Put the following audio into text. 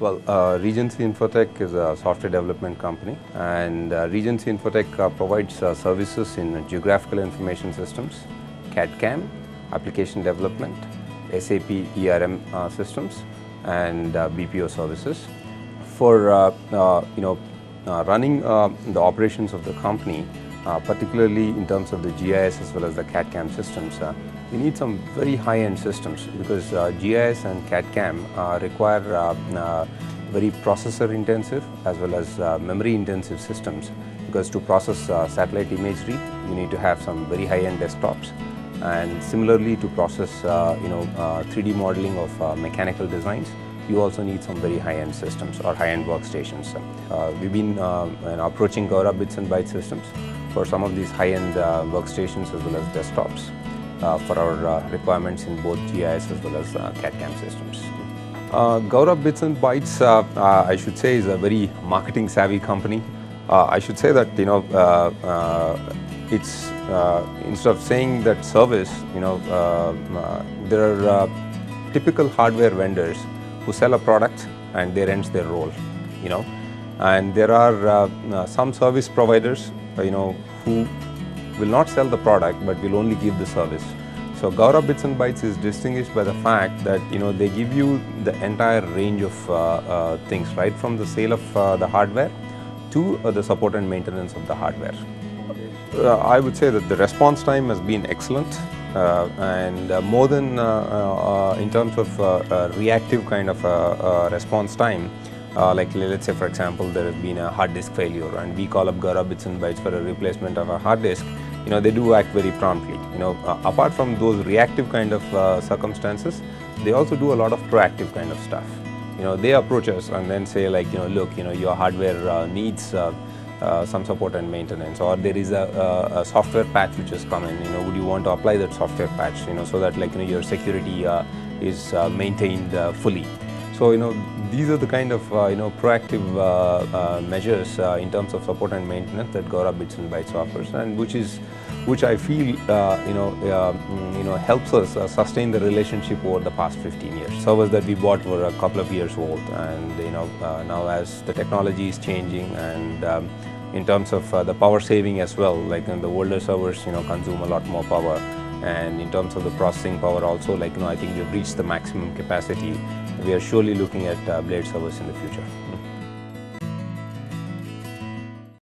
Well, Regency Infotech is a software development company, and Regency Infotech provides services in geographical information systems, CAD/CAM, application development, SAP ERM systems, and BPO services. For running the operations of the company, particularly in terms of the GIS as well as the CAD/CAM systems, we need some very high-end systems because GIS and CAD/CAM require very processor-intensive as well as memory-intensive systems, because to process satellite imagery, you need to have some very high-end desktops, and similarly to process 3D modeling of mechanical designs, you also need some very high-end systems or high-end workstations. We've been approaching Gaurav Bits and Bytes systems for some of these high-end workstations as well as desktops for our requirements in both GIS as well as CAD/CAM systems. Gaurav Bits and Bytes, I should say, is a very marketing-savvy company. I should say that it's instead of saying that service, there are typical hardware vendors who sell a product and there ends their role, and there are some service providers, who will not sell the product but will only give the service. So Gaurav Bits and Bytes is distinguished by the fact that they give you the entire range of things, right from the sale of the hardware to the support and maintenance of the hardware. I would say that the response time has been excellent, and more than in terms of reactive kind of response time. Like let's say, for example, there has been a hard disk failure and we call up Gaurav Bits and Bytes for a replacement of a hard disk. They do act very promptly. Apart from those reactive kind of circumstances, they also do a lot of proactive kind of stuff. They approach us and then say like, look, your hardware needs some support and maintenance, or there is a software patch which has come in. Would you want to apply that software patch? So that like your security is maintained fully. So these are the kind of proactive measures in terms of support and maintenance that Gaurav Bits and Bytes offers, and which I feel helps us sustain the relationship over the past 15 years. Servers that we bought were a couple of years old, and now as the technology is changing, and in terms of the power saving as well, like the older servers consume a lot more power, and in terms of the processing power also, like I think we've reached the maximum capacity. We are surely looking at blade servers in the future.